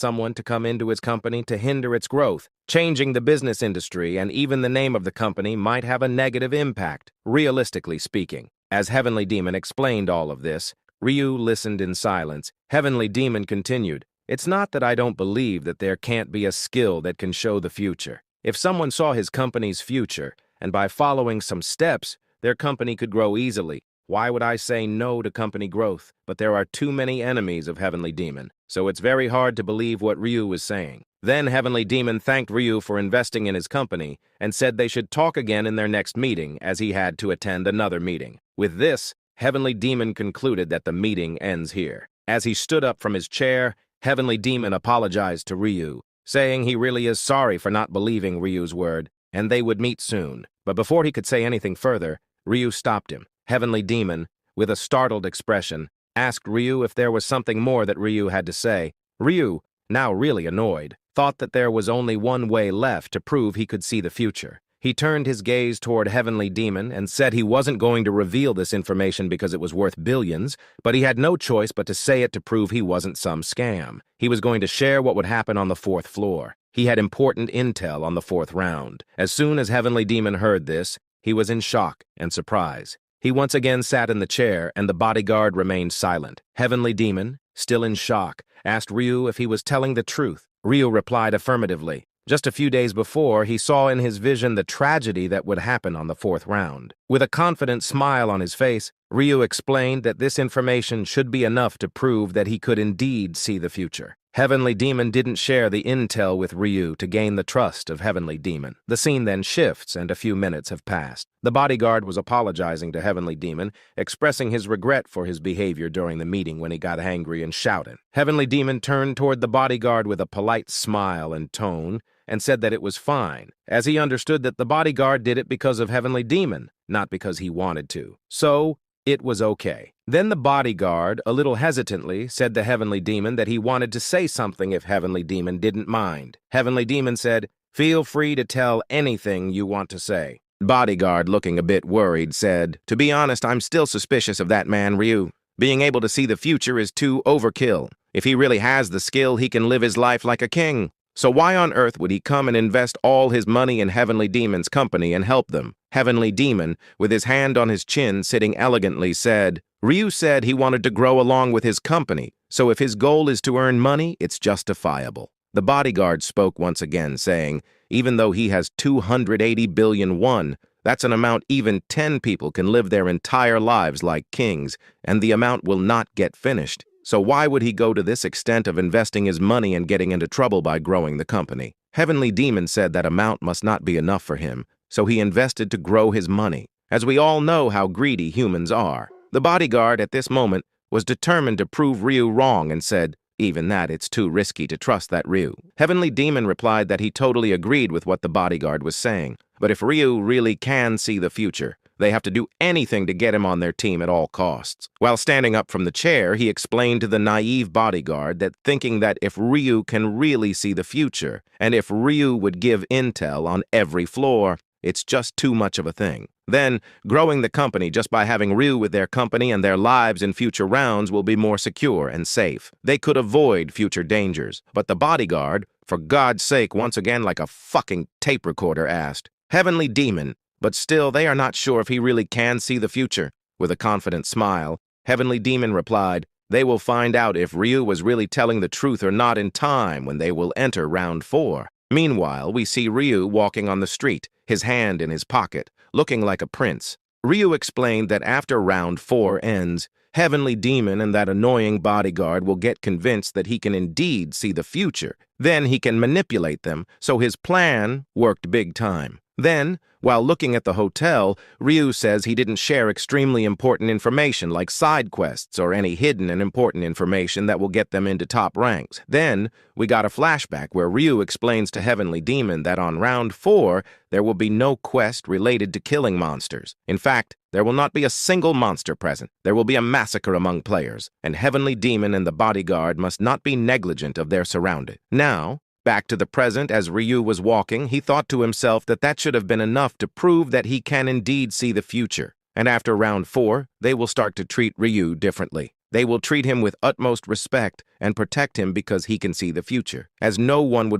someone to come into his company to hinder its growth. Changing the business industry and even the name of the company might have a negative impact, realistically speaking. As Heavenly Demon explained all of this, Ryu listened in silence. Heavenly Demon continued, "It's not that I don't believe that there can't be a skill that can show the future. If someone saw his company's future, and by following some steps, their company could grow easily, why would I say no to company growth? But there are too many enemies of Heavenly Demon, so it's very hard to believe what Ryu was saying." Then Heavenly Demon thanked Ryu for investing in his company and said they should talk again in their next meeting, as he had to attend another meeting. With this, Heavenly Demon concluded that the meeting ends here. As he stood up from his chair, Heavenly Demon apologized to Ryu, saying he really is sorry for not believing Ryu's word, and they would meet soon. But before he could say anything further, Ryu stopped him. Heavenly Demon, with a startled expression, asked Ryu if there was something more that Ryu had to say. Ryu, now really annoyed, thought that there was only one way left to prove he could see the future. He turned his gaze toward Heavenly Demon and said he wasn't going to reveal this information because it was worth billions, but he had no choice but to say it to prove he wasn't some scam. He was going to share what would happen on the 4th floor. He had important intel on the 4th round. As soon as Heavenly Demon heard this, he was in shock and surprise. He once again sat in the chair, and the bodyguard remained silent. Heavenly Demon, still in shock, asked Ryu if he was telling the truth. Ryu replied affirmatively. Just a few days before, he saw in his vision the tragedy that would happen on the 4th round. With a confident smile on his face, Ryu explained that this information should be enough to prove that he could indeed see the future. Heavenly Demon didn't share the intel with Ryu to gain the trust of Heavenly Demon. The scene then shifts, and a few minutes have passed. The bodyguard was apologizing to Heavenly Demon, expressing his regret for his behavior during the meeting when he got angry and shouted. Heavenly Demon turned toward the bodyguard with a polite smile and tone, and said that it was fine, as he understood that the bodyguard did it because of Heavenly Demon, not because he wanted to. So, it was okay. Then the bodyguard, a little hesitantly, said to Heavenly Demon that he wanted to say something if Heavenly Demon didn't mind. Heavenly Demon said, "Feel free to tell anything you want to say." Bodyguard, looking a bit worried, said, "To be honest, I'm still suspicious of that man, Ryu. Being able to see the future is too overkill. If he really has the skill, he can live his life like a king. So why on earth would he come and invest all his money in Heavenly Demon's company and help them?" Heavenly Demon, with his hand on his chin sitting elegantly, said, "Ryu said he wanted to grow along with his company, so if his goal is to earn money, it's justifiable." The bodyguard spoke once again, saying, "Even though he has 280 billion won, that's an amount even 10 people can live their entire lives like kings, and the amount will not get finished. So why would he go to this extent of investing his money and getting into trouble by growing the company?" Heavenly Demon said that amount must not be enough for him, so he invested to grow his money. As we all know how greedy humans are. The bodyguard at this moment was determined to prove Ryu wrong and said, "Even that, it's too risky to trust that Ryu." Heavenly Demon replied that he totally agreed with what the bodyguard was saying, but if Ryu really can see the future, they have to do anything to get him on their team at all costs. While standing up from the chair, he explained to the naive bodyguard that thinking that if Ryu can really see the future, and if Ryu would give intel on every floor, it's just too much of a thing. Then, growing the company just by having Ryu with their company and their lives in future rounds will be more secure and safe. They could avoid future dangers. But the bodyguard, for God's sake, once again like a fucking tape recorder, asked, "Heavenly Demon, but still they are not sure if he really can see the future." With a confident smile, Heavenly Demon replied, "They will find out if Ryu was really telling the truth or not in time when they will enter round 4. Meanwhile, we see Ryu walking on the street, his hand in his pocket, looking like a prince. Ryu explained that after round 4 ends, Heavenly Demon and that annoying bodyguard will get convinced that he can indeed see the future. Then he can manipulate them, so his plan worked big time. Then, while looking at the hotel, Ryu says he didn't share extremely important information like side quests or any hidden and important information that will get them into top ranks. Then, we got a flashback where Ryu explains to Heavenly Demon that on round 4, there will be no quest related to killing monsters. In fact, there will not be a single monster present. There will be a massacre among players, and Heavenly Demon and the bodyguard must not be negligent of their surroundings. Now, back to the present, as Ryu was walking, he thought to himself that that should have been enough to prove that he can indeed see the future. And after round 4, they will start to treat Ryu differently. They will treat him with utmost respect and protect him because he can see the future, as no one would